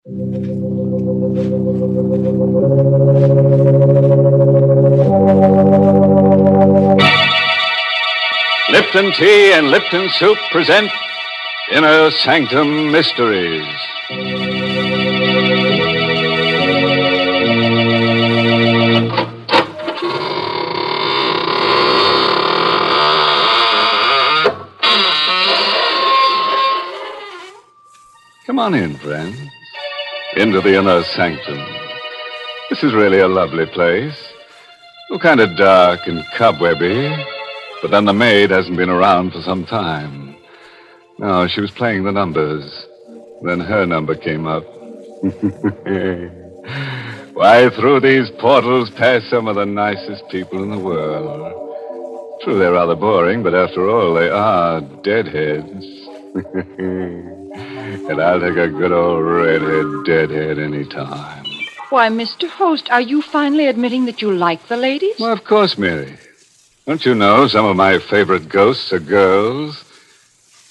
Lipton Tea and Lipton Soup present Inner Sanctum Mysteries. Come on in, friends. Into the Inner Sanctum. This is really a lovely place. Kind of dark and cobwebby. But then the maid hasn't been around for some time. No, she was playing the numbers. Then her number came up. Why, through these portals pass some of the nicest people in the world. True, they're rather boring, but after all, they are deadheads. And I'll take a good old redhead deadhead any time. Why, Mr. Host, are you finally admitting that you like the ladies? Well, of course, Mary. Don't you know some of my favorite ghosts are girls?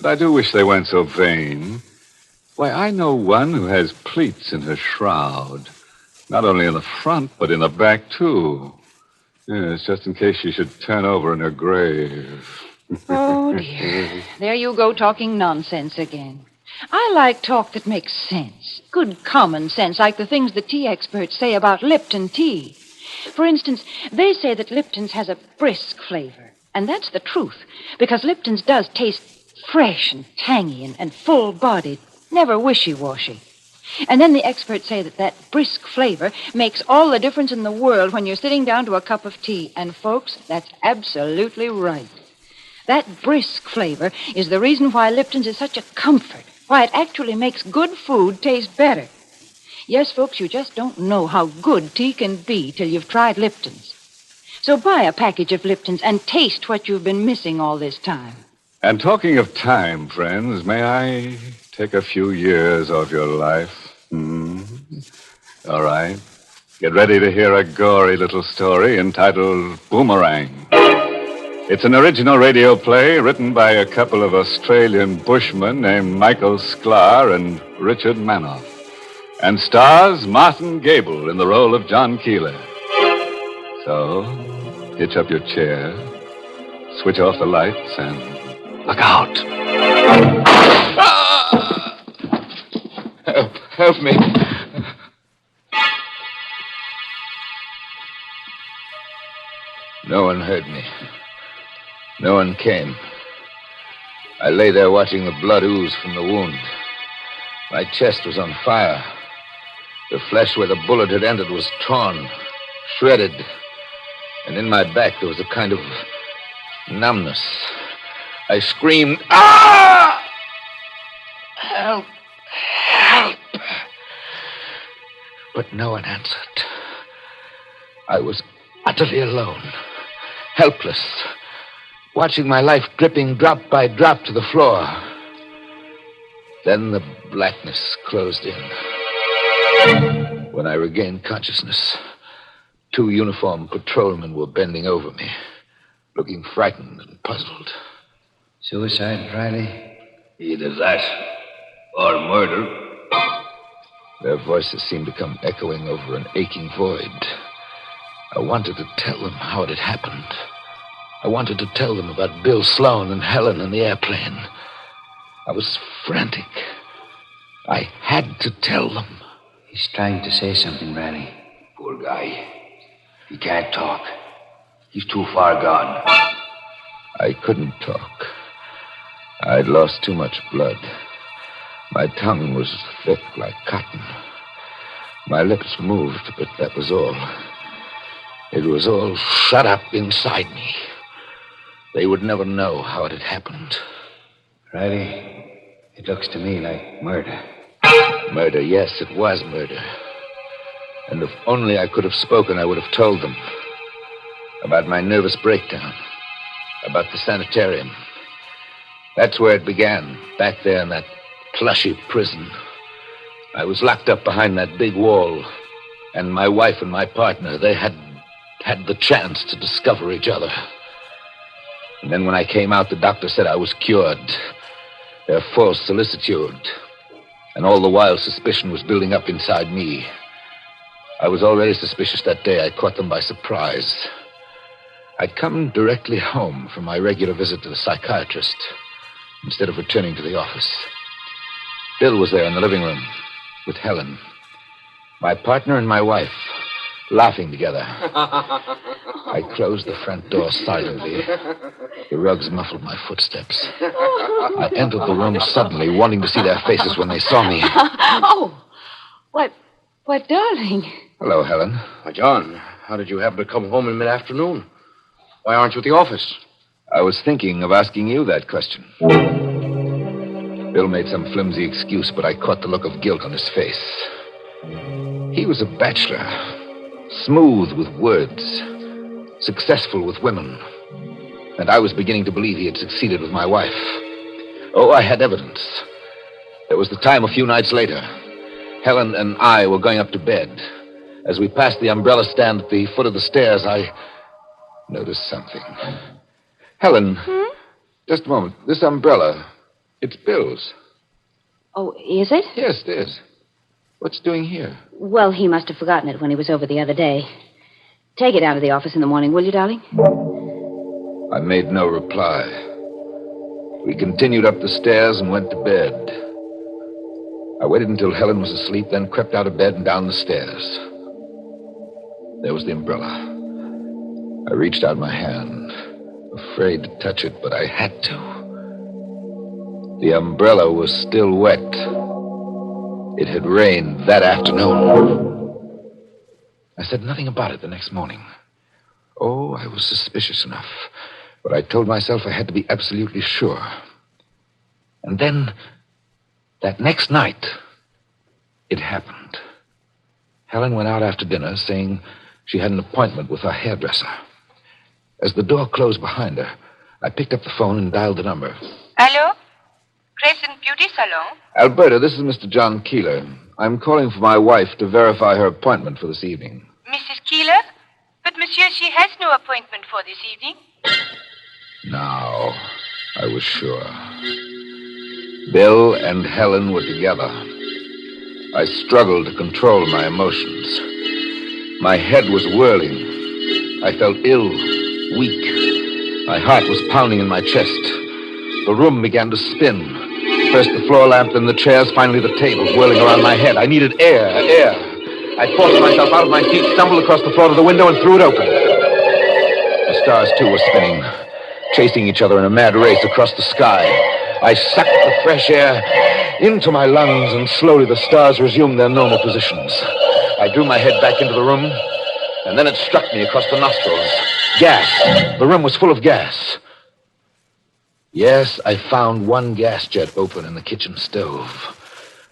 But I do wish they weren't so vain. Why, I know one who has pleats in her shroud. Not only in the front, but in the back, too. Yes, just in case she should turn over in her grave. Oh, dear. There you go talking nonsense again. I like talk that makes sense. Good common sense, like the things the tea experts say about Lipton tea. For instance, they say that Lipton's has a brisk flavor. And that's the truth, because Lipton's does taste fresh and tangy and full-bodied, never wishy-washy. And then the experts say that brisk flavor makes all the difference in the world when you're sitting down to a cup of tea. And, folks, that's absolutely right. That brisk flavor is the reason why Lipton's is such a comfort, why it actually makes good food taste better. Yes, folks, you just don't know how good tea can be till you've tried Lipton's. So buy a package of Lipton's and taste what you've been missing all this time. And talking of time, friends, may I take a few years of your life? All right. Get ready to hear a gory little story entitled Boomerang. It's an original radio play written by a couple of Australian bushmen named Michael Sklar and Richard Manoff, and stars Martin Gable in the role of John Keeler. So, hitch up your chair, switch off the lights, and look out. Help me. No one heard me. No one came. I lay there watching the blood ooze from the wound. My chest was on fire. The flesh where the bullet had entered was torn, shredded. And in my back there was a kind of numbness. I screamed, "Ah! Help! Help!" But no one answered. I was utterly alone, helpless, watching my life dripping drop by drop to the floor. Then the blackness closed in. When I regained consciousness, 2 uniformed patrolmen were bending over me, looking frightened and puzzled. Suicide, Riley? Either that or murder. Their voices seemed to come echoing over an aching void. I wanted to tell them how it had happened. I wanted to tell them about Bill Sloan and Helen and the airplane. I was frantic. I had to tell them. He's trying to say something, Riley. Poor guy. He can't talk. He's too far gone. I couldn't talk. I'd lost too much blood. My tongue was thick like cotton. My lips moved, but that was all. It was all shut up inside me. They would never know how it had happened. Riley, it looks to me like murder. Murder, yes, it was murder. And if only I could have spoken, I would have told them. About my nervous breakdown. About the sanitarium. That's where it began, back there in that plushy prison. I was locked up behind that big wall. And my wife and my partner, they had the chance to discover each other. And then when I came out, the doctor said I was cured. Their false solicitude. And all the while, suspicion was building up inside me. I was already suspicious that day. I caught them by surprise. I'd come directly home from my regular visit to the psychiatrist instead of returning to the office. Bill was there in the living room with Helen, my partner and my wife, laughing together. I closed the front door silently. The rugs muffled my footsteps. I entered the room suddenly, wanting to see their faces when they saw me. Oh, what, darling? Hello, Helen. Why, John, how did you happen to come home in mid-afternoon? Why aren't you at the office? I was thinking of asking you that question. Bill made some flimsy excuse, but I caught the look of guilt on his face. He was a bachelor, smooth with words, successful with women. And I was beginning to believe he had succeeded with my wife. Oh, I had evidence. There was the time a few nights later. Helen and I were going up to bed. As we passed the umbrella stand at the foot of the stairs, I noticed something. Helen, just a moment. This umbrella, it's Bill's. Oh, is it? Yes, it is. What's it doing here? Well, he must have forgotten it when he was over the other day. Take it out of the office in the morning, will you, darling? I made no reply. We continued up the stairs and went to bed. I waited until Helen was asleep, then crept out of bed and down the stairs. There was the umbrella. I reached out my hand, afraid to touch it, but I had to. The umbrella was still wet. It had rained that afternoon. I said nothing about it the next morning. Oh, I was suspicious enough, but I told myself I had to be absolutely sure. And then, that next night, it happened. Helen went out after dinner, saying she had an appointment with her hairdresser. As the door closed behind her, I picked up the phone and dialed the number. Hello? Crescent Beauty Salon? Alberta, this is Mr. John Keeler. I'm calling for my wife to verify her appointment for this evening. Mrs. Keeler? But, monsieur, she has no appointment for this evening. Now, I was sure. Bill and Helen were together. I struggled to control my emotions. My head was whirling. I felt ill, weak. My heart was pounding in my chest. The room began to spin. First the floor lamp, then the chairs, finally the table whirling around my head. I needed air. I forced myself out of my seat, stumbled across the floor to the window, and threw it open. The stars, too, were spinning, chasing each other in a mad race across the sky. I sucked the fresh air into my lungs, and slowly the stars resumed their normal positions. I drew my head back into the room, and then it struck me across the nostrils. Gas. The room was full of gas. Yes, I found one gas jet open in the kitchen stove.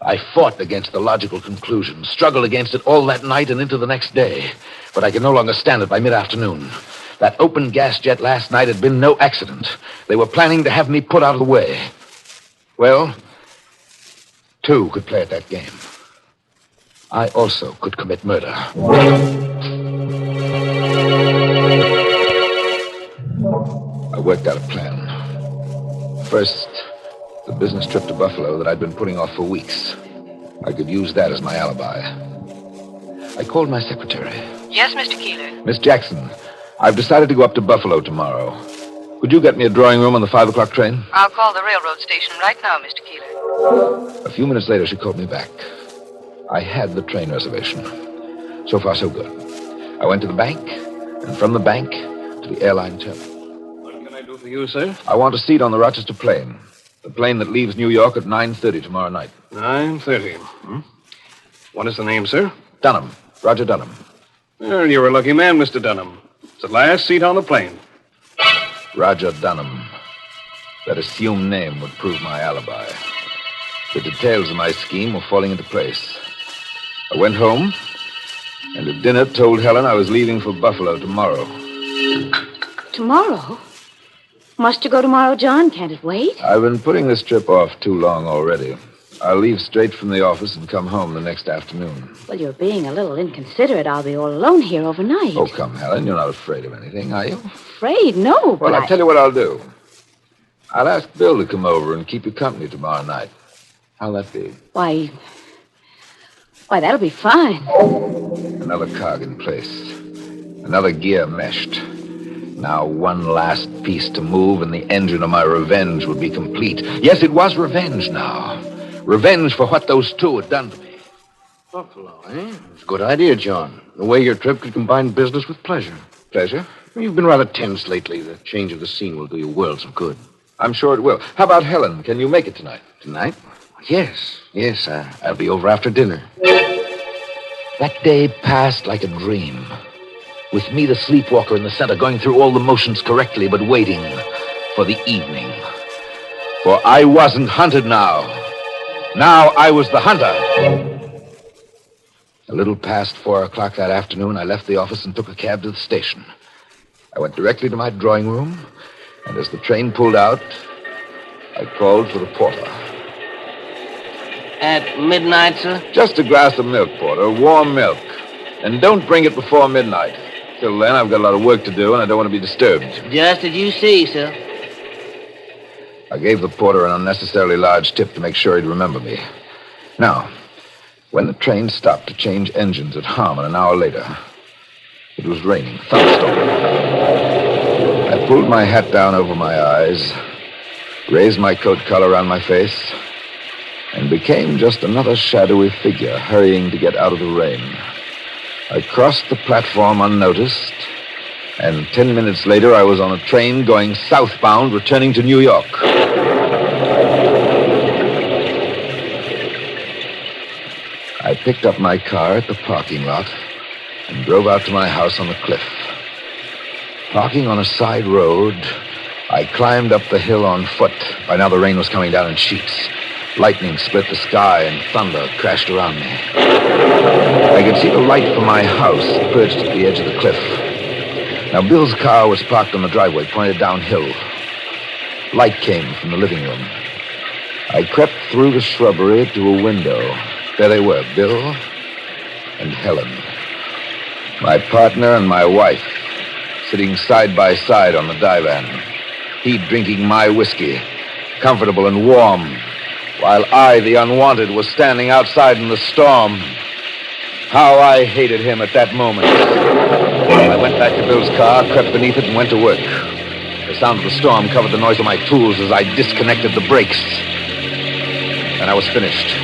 I fought against the logical conclusion, struggled against it all that night and into the next day. But I could no longer stand it by mid-afternoon. That open gas jet last night had been no accident. They were planning to have me put out of the way. Well, two could play at that game. I also could commit murder. I worked out a plan. First, the business trip to Buffalo that I'd been putting off for weeks. I could use that as my alibi. I called my secretary. Yes, Mr. Keeler. Miss Jackson, I've decided to go up to Buffalo tomorrow. Could you get me a drawing room on the 5 o'clock train? I'll call the railroad station right now, Mr. Keeler. A few minutes later, she called me back. I had the train reservation. So far, so good. I went to the bank, and from the bank to the airline terminal. What can I do for you, sir? I want a seat on the Rochester plane. The plane that leaves New York at 9:30 tomorrow night. 9:30. What is the name, sir? Dunham. Roger Dunham. Well, you're a lucky man, Mr. Dunham. It's the last seat on the plane. Roger Dunham. That assumed name would prove my alibi. The details of my scheme were falling into place. I went home, and at dinner told Helen I was leaving for Buffalo tomorrow. Tomorrow? Must you go tomorrow, John? Can't it wait? I've been putting this trip off too long already. I'll leave straight from the office and come home the next afternoon. Well, you're being a little inconsiderate. I'll be all alone here overnight. Oh, come, Helen. You're not afraid of anything, are you? Afraid? No, but Well, I'll tell you what I'll do. I'll ask Bill to come over and keep you company tomorrow night. How'll that be? Why, that'll be fine. Another cog in place. Another gear meshed. Now one last piece to move, and the engine of my revenge would be complete. Yes, it was revenge now. Revenge for what those two had done to me. Buffalo, eh? It's a good idea, John. The way your trip could combine business with pleasure. Pleasure? You've been rather tense lately. The change of the scene will do you worlds of good. I'm sure it will. How about Helen? Can you make it tonight? Tonight? Yes. I'll be over after dinner. That day passed like a dream. With me, the sleepwalker, in the center, going through all the motions correctly, but waiting for the evening. For I wasn't hunted now. Now I was the hunter. A little past 4 o'clock that afternoon, I left the office and took a cab to the station. I went directly to my drawing room, and as the train pulled out, I called for the porter. At midnight, sir? Just a glass of milk, porter, warm milk. And don't bring it before midnight. Till then, I've got a lot of work to do, and I don't want to be disturbed. Just as you see, sir. I gave the porter an unnecessarily large tip to make sure he'd remember me. Now, when the train stopped to change engines at Harmon an hour later, it was raining, thunderstorm. I pulled my hat down over my eyes, raised my coat collar around my face, and became just another shadowy figure hurrying to get out of the rain. I crossed the platform unnoticed, and 10 minutes later I was on a train going southbound, returning to New York. I picked up my car at the parking lot and drove out to my house on the cliff. Parking on a side road, I climbed up the hill on foot. By now the rain was coming down in sheets. Lightning split the sky and thunder crashed around me. I could see the light from my house perched at the edge of the cliff. Now, Bill's car was parked on the driveway, pointed downhill. Light came from the living room. I crept through the shrubbery to a window. There they were, Bill and Helen. My partner and my wife, sitting side by side on the divan. He drinking my whiskey, comfortable and warm, while I, the unwanted, was standing outside in the storm. How I hated him at that moment. I went back to Bill's car, crept beneath it, and went to work. The sound of the storm covered the noise of my tools as I disconnected the brakes. And I was finished.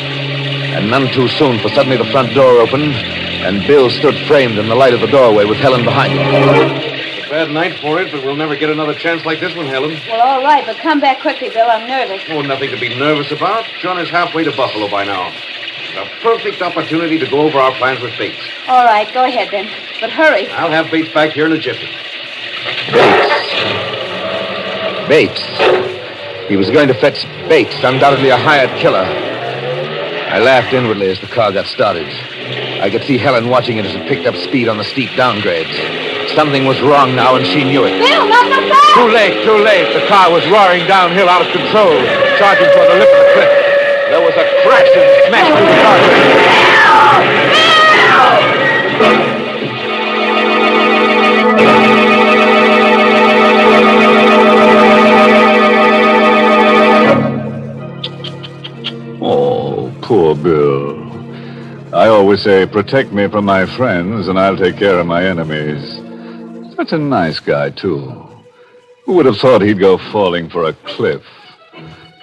And none too soon, for suddenly the front door opened, and Bill stood framed in the light of the doorway with Helen behind him. It's a bad night for it, but we'll never get another chance like this one, Helen. Well, all right, but come back quickly, Bill. I'm nervous. Oh, nothing to be nervous about. John is halfway to Buffalo by now. A perfect opportunity to go over our plans with Bates. All right, go ahead then. But hurry. I'll have Bates back here in a jiffy. Bates. He was going to fetch Bates, undoubtedly a hired killer. I laughed inwardly as the car got started. I could see Helen watching it as it picked up speed on the steep downgrades. Something was wrong now, and she knew it. Bill, not so fast! Too late. The car was roaring downhill out of control, charging for the lip of the cliff. There was a crash and smash through the guardrail. Oh, poor Bill. I always say, protect me from my friends, and I'll take care of my enemies. Such a nice guy, too. Who would have thought he'd go falling for a cliff?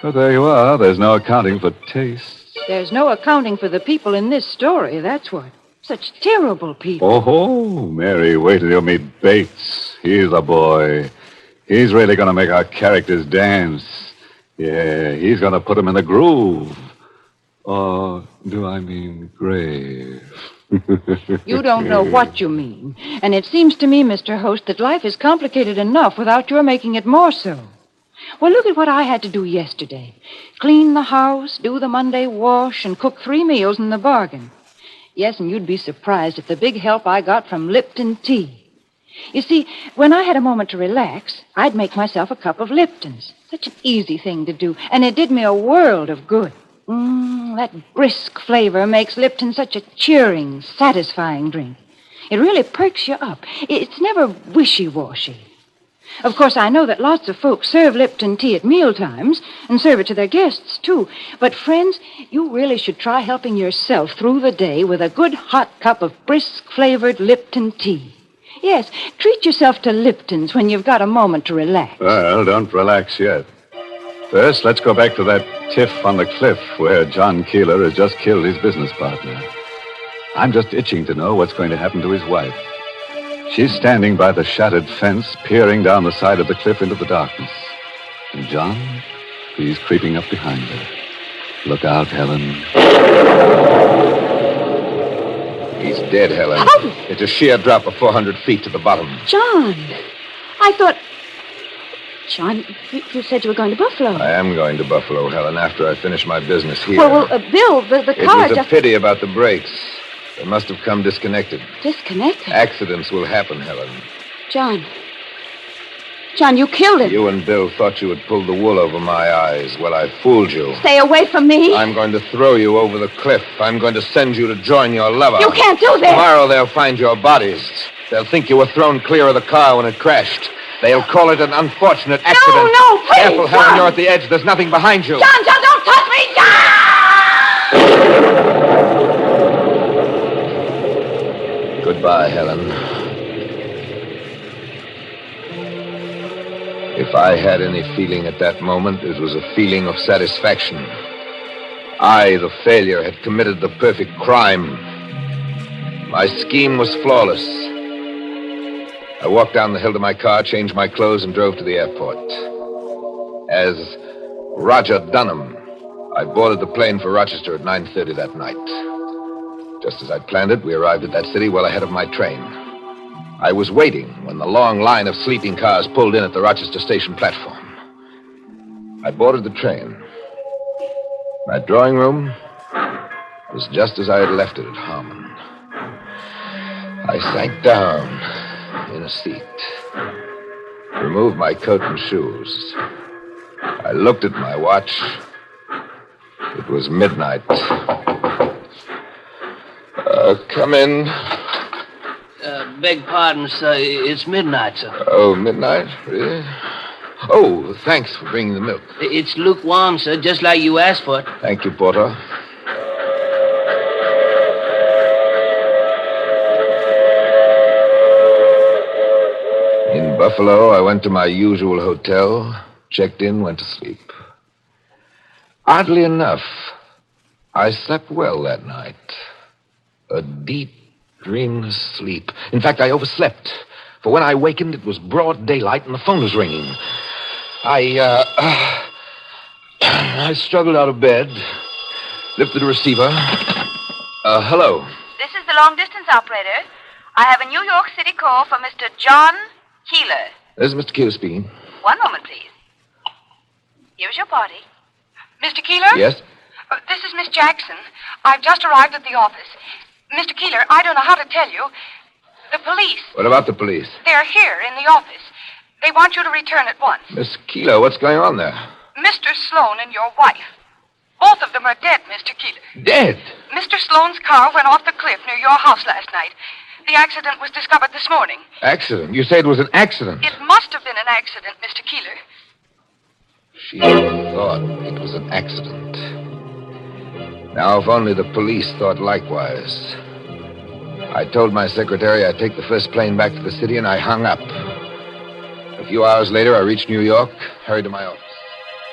But there you are. There's no accounting for tastes. There's no accounting for the people in this story, that's what. Such terrible people. Oh, Mary, wait till you meet Bates. He's the boy. He's really going to make our characters dance. Yeah, he's going to put them in the groove. Or do I mean grave? You don't know what you mean. And it seems to me, Mr. Host, that life is complicated enough without your making it more so. Well, look at what I had to do yesterday. Clean the house, do the Monday wash, and cook 3 meals in the bargain. Yes, and you'd be surprised at the big help I got from Lipton tea. You see, when I had a moment to relax, I'd make myself a cup of Lipton's. Such an easy thing to do, and it did me a world of good. That brisk flavor makes Lipton such a cheering, satisfying drink. It really perks you up. It's never wishy-washy. Of course, I know that lots of folks serve Lipton tea at mealtimes and serve it to their guests, too. But, friends, you really should try helping yourself through the day with a good hot cup of brisk-flavored Lipton tea. Yes, treat yourself to Lipton's when you've got a moment to relax. Well, don't relax yet. First, let's go back to that tiff on the cliff where John Keeler has just killed his business partner. I'm just itching to know what's going to happen to his wife. She's standing by the shattered fence, peering down the side of the cliff into the darkness. And John, he's creeping up behind her. Look out, Helen. He's dead, Helen. Oh! It's a sheer drop of 400 feet to the bottom. John, I thought... John, you said you were going to Buffalo. I am going to Buffalo, Helen, after I finish my business here. Well, Bill, the car It was just... a pity about the brakes. They must have come disconnected. Disconnected? Accidents will happen, Helen. John, you killed him. You and Bill thought you had pulled the wool over my eyes. Well, I fooled you. Stay away from me. I'm going to throw you over the cliff. I'm going to send you to join your lover. You can't do this. Tomorrow they'll find your bodies. They'll think you were thrown clear of the car when it crashed. They'll call it an unfortunate accident. No, please, Careful, Helen, you're at the edge. There's nothing behind you. John, don't touch me, John! Goodbye, Helen. If I had any feeling at that moment, it was a feeling of satisfaction. I, the failure, had committed the perfect crime. My scheme was flawless. I walked down the hill to my car, changed my clothes, and drove to the airport. As Roger Dunham, I boarded the plane for Rochester at 9:30 that night. Just as I'd planned it, we arrived at that city well ahead of my train. I was waiting when the long line of sleeping cars pulled in at the Rochester station platform. I boarded the train. My drawing room was just as I had left it at Harmon. I sank down in a seat, removed my coat and shoes. I looked at my watch. It was midnight. Come in. Beg pardon, sir. It's midnight, sir. Oh, midnight? Really? Oh, thanks for bringing the milk. It's lukewarm, sir, just like you asked for it. Thank you, Porter. In Buffalo, I went to my usual hotel, checked in, went to sleep. Oddly enough, I slept well that night. A deep, dreamless sleep. In fact, I overslept. For when I wakened, it was broad daylight and the phone was ringing. I struggled out of bed, lifted the receiver. Hello. This is the long-distance operator. I have a New York City call for Mr. John Keeler. This is Mr. Keeler speaking. One moment, please. Here's your party. Mr. Keeler? Yes? This is Miss Jackson. I've just arrived at the office. Mr. Keeler, I don't know how to tell you. The police. What about the police? They're here in the office. They want you to return at once. Miss Keeler, what's going on there? Mr. Sloan and your wife. Both of them are dead, Mr. Keeler. Dead? Mr. Sloan's car went off the cliff near your house last night. The accident was discovered this morning. Accident? You say it was an accident? It must have been an accident, Mr. Keeler. She thought it was an accident. Now, if only the police thought likewise. I told my secretary I'd take the first plane back to the city, and I hung up. A few hours later, I reached New York, hurried to my office.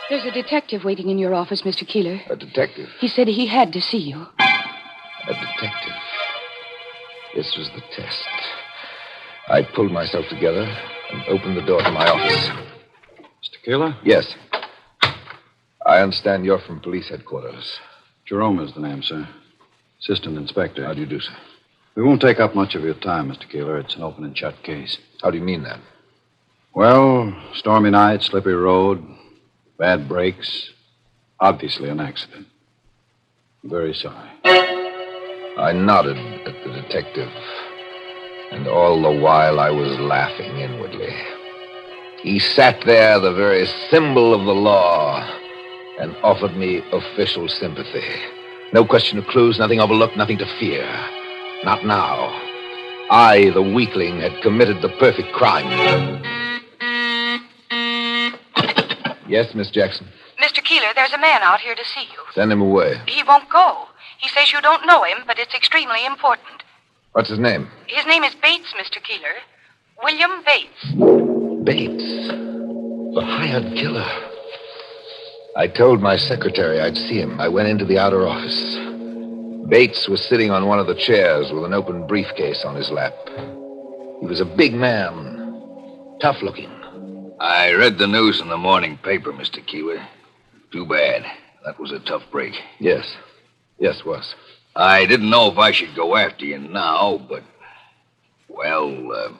There's a detective waiting in your office, Mr. Keeler. A detective? He said he had to see you. A detective. This was the test. I pulled myself together and opened the door to my office. Mr. Keeler? Yes. I understand you're from police headquarters. Jerome is the name, sir. Assistant Inspector. How do you do, sir? We won't take up much of your time, Mr. Keeler. It's an open and shut case. How do you mean that? Well, stormy night, slippery road, bad brakes. Obviously an accident. I'm very sorry. I nodded at the detective, and all the while I was laughing inwardly. He sat there, the very symbol of the law, and offered me official sympathy. No question of clues, nothing overlooked, nothing to fear. Not now. I, the weakling, had committed the perfect crime. Yes, Miss Jackson. Mr. Keeler, there's a man out here to see you. Send him away. He won't go. He says you don't know him, but it's extremely important. What's his name? His name is Bates, Mr. Keeler. William Bates. Bates. The hired killer. I told my secretary I'd see him. I went into the outer office. Bates was sitting on one of the chairs with an open briefcase on his lap. He was a big man, tough looking. I read the news in the morning paper, Mr. Keeler. Too bad. That was a tough break. Yes. Yes, was. I didn't know if I should go after you now, but... Well,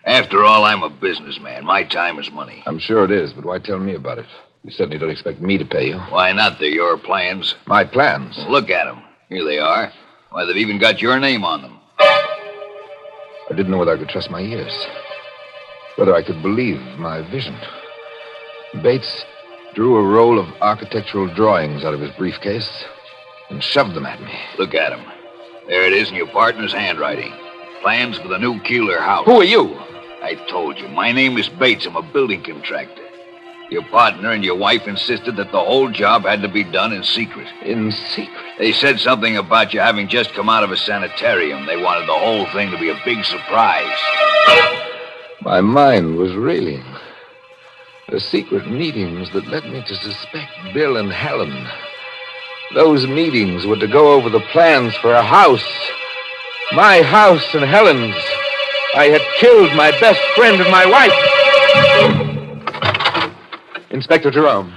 after all, I'm a businessman. My time is money. I'm sure it is, but why tell me about it? You certainly don't expect me to pay you. Why not? They're your plans. My plans? Well, look at them. Here they are. Why, they've even got your name on them. I didn't know whether I could trust my ears. Whether I could believe my vision. Bates drew a roll of architectural drawings out of his briefcase and shoved them at me. Look at them. There it is in your partner's handwriting. Plans for the new Keeler house. Who are you? I told you. My name is Bates. I'm a building contractor. Your partner and your wife insisted that the whole job had to be done in secret. In secret? They said something about you having just come out of a sanitarium. They wanted the whole thing to be a big surprise. My mind was reeling. The secret meetings that led me to suspect Bill and Helen. Those meetings were to go over the plans for a house. My house and Helen's. I had killed my best friend and my wife. Inspector Jerome,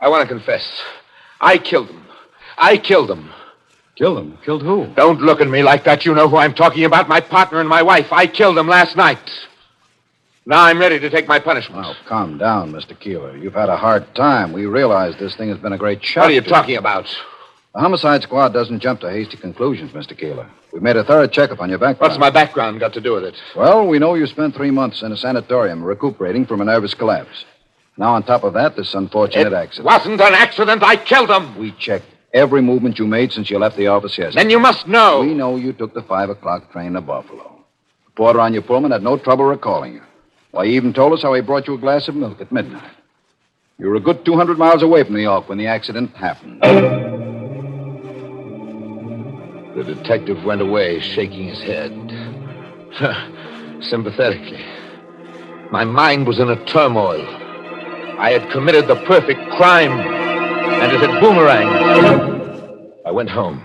I want to confess. I killed them. I killed them. Killed them? Killed who? Don't look at me like that. You know who I'm talking about. My partner and my wife. I killed them last night. Now I'm ready to take my punishment. Now, calm down, Mr. Keeler. You've had a hard time. We realize this thing has been a great shock. What are you talking about? The homicide squad doesn't jump to hasty conclusions, Mr. Keeler. We've made a thorough checkup on your background. What's my background got to do with it? Well, we know you spent 3 months in a sanatorium recuperating from a nervous collapse. Now, on top of that, this unfortunate accident. It wasn't an accident. I killed them. We checked every movement you made since you left the office yesterday. Then you must know. We know you took the 5 o'clock train to Buffalo. The porter on your Pullman had no trouble recalling you. Why, he even told us how he brought you a glass of milk at midnight. You were a good 200 miles away from New York when the accident happened. The detective went away, shaking his head. Sympathetically. My mind was in a turmoil. I had committed the perfect crime, and it had boomeranged. I went home.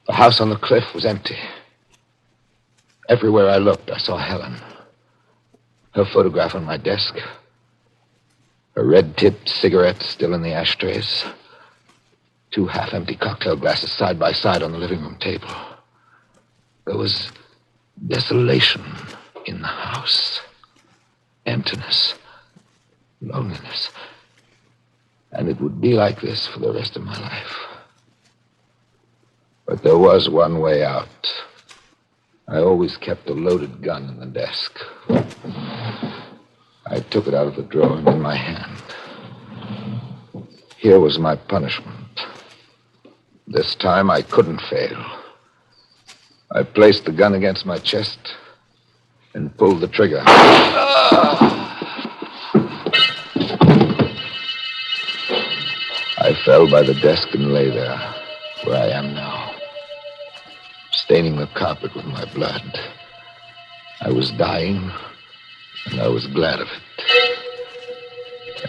The house on the cliff was empty. Everywhere I looked, I saw Helen. Her photograph on my desk. Her red-tipped cigarette still in the ashtrays. 2 half-empty cocktail glasses side by side on the living room table. There was desolation in the house. Emptiness. Loneliness. And it would be like this for the rest of my life. But there was one way out. I always kept a loaded gun in the desk. I took it out of the drawer and in my hand. Here was my punishment. This time I couldn't fail. I placed the gun against my chest and pulled the trigger. I fell by the desk and lay there, where I am now, staining the carpet with my blood. I was dying, and I was glad of it.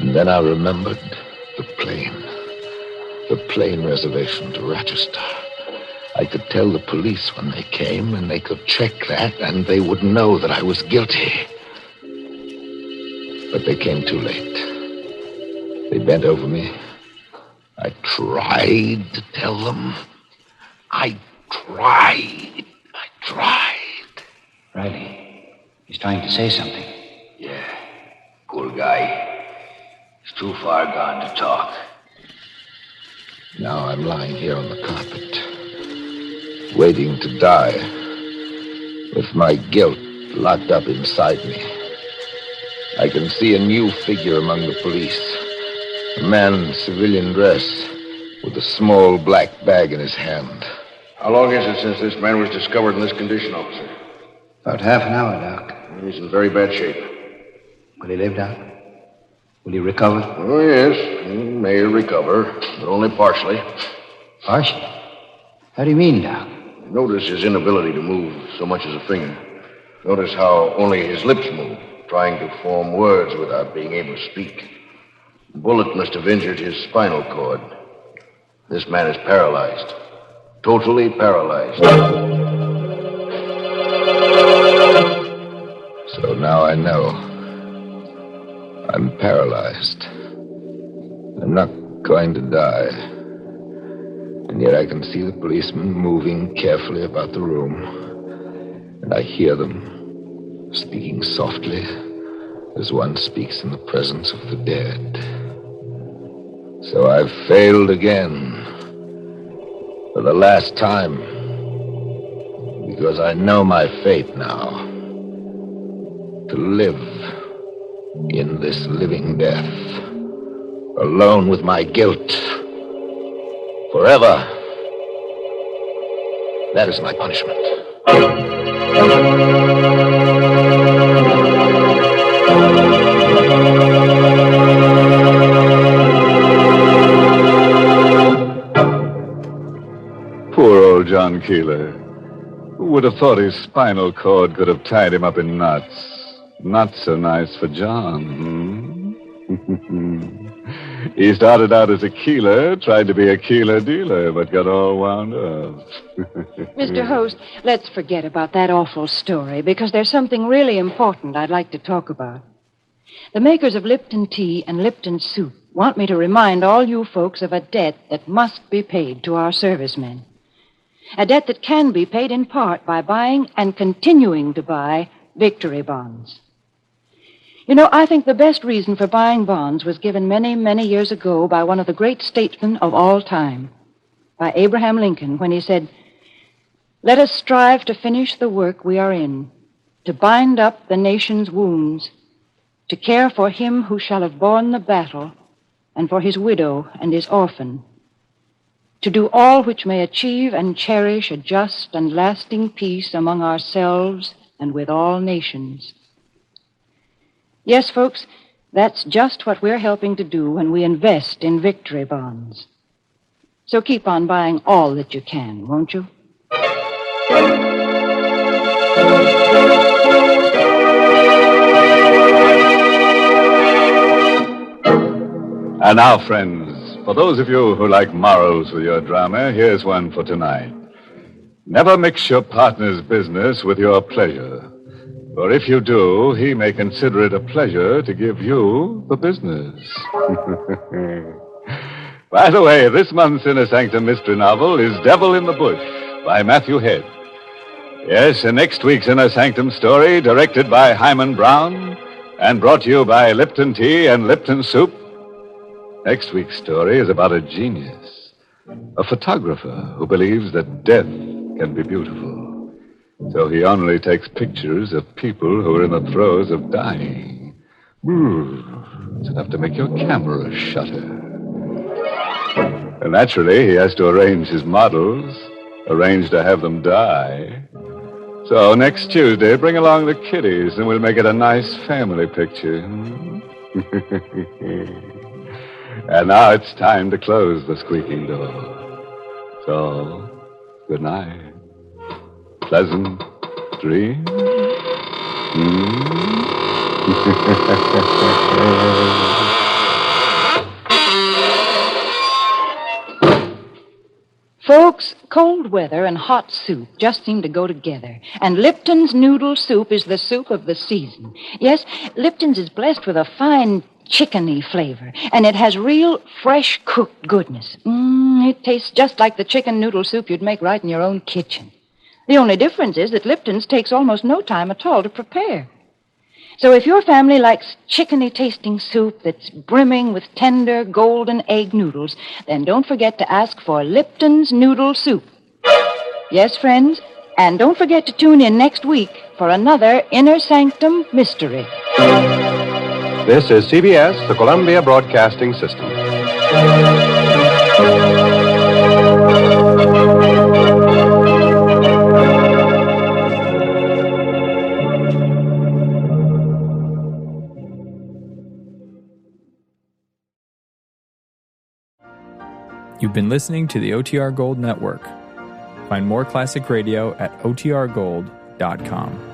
And then I remembered the plane reservation to Rochester. I could tell the police when they came, and they could check that, and they would know that I was guilty. But they came too late. They bent over me. I tried to tell them. I tried. Riley, he's trying to say something. Yeah, poor guy. He's too far gone to talk. Now I'm lying here on the carpet, waiting to die, with my guilt locked up inside me. I can see a new figure among the police. A man in civilian dress with a small black bag in his hand. How long is it since this man was discovered in this condition, officer? About half an hour, Doc. He's in very bad shape. Will he live, Doc? Will he recover? Oh, yes. He may recover, but only partially. Partially? How do you mean, Doc? Notice his inability to move so much as a finger. Notice how only his lips move, trying to form words without being able to speak. The bullet must have injured his spinal cord. This man is paralyzed. Totally paralyzed. So now I know. I'm paralyzed. I'm not going to die. And yet I can see the policemen moving carefully about the room. And I hear them speaking softly as one speaks in the presence of the dead. So I've failed again. For the last time. Because I know my fate now. To live in this living death. Alone with my guilt. Forever. That is my punishment. Poor old John Keeler. Who would have thought his spinal cord could have tied him up in knots? Not so nice for John, He started out as a Keeler, tried to be a Keeler dealer, but got all wound up. Mr. Host, let's forget about that awful story, because there's something really important I'd like to talk about. The makers of Lipton tea and Lipton soup want me to remind all you folks of a debt that must be paid to our servicemen. A debt that can be paid in part by buying and continuing to buy victory bonds. You know, I think the best reason for buying bonds was given many, many years ago by one of the great statesmen of all time, by Abraham Lincoln, when he said, "Let us strive to finish the work we are in, to bind up the nation's wounds, to care for him who shall have borne the battle, and for his widow and his orphan, to do all which may achieve and cherish a just and lasting peace among ourselves and with all nations." Yes, folks, that's just what we're helping to do when we invest in victory bonds. So keep on buying all that you can, won't you? And now, friends, for those of you who like morals with your drama, here's one for tonight. Never mix your partner's business with your pleasure. For if you do, he may consider it a pleasure to give you the business. By the way, this month's Inner Sanctum mystery novel is Devil in the Bush by Matthew Head. Yes, and next week's Inner Sanctum story, directed by Hyman Brown and brought to you by Lipton Tea and Lipton Soup. Next week's story is about a genius, a photographer who believes that death can be beautiful. So he only takes pictures of people who are in the throes of dying. It's enough to make your camera shudder. And naturally, he has to arrange his models, arrange to have them die. So next Tuesday, bring along the kiddies, and we'll make it a nice family picture. And now it's time to close the squeaking door. So, good night. Pleasant dreams. Folks, cold weather and hot soup just seem to go together. And Lipton's noodle soup is the soup of the season. Yes, Lipton's is blessed with a fine chickeny flavor, and it has real fresh cooked goodness. It tastes just like the chicken noodle soup you'd make right in your own kitchen. The only difference is that Lipton's takes almost no time at all to prepare. So if your family likes chickeny-tasting soup that's brimming with tender golden egg noodles, then don't forget to ask for Lipton's Noodle Soup. Yes, friends, and don't forget to tune in next week for another Inner Sanctum Mystery. This is CBS, the Columbia Broadcasting System. You've been listening to the OTR Gold Network. Find more classic radio at otrgold.com.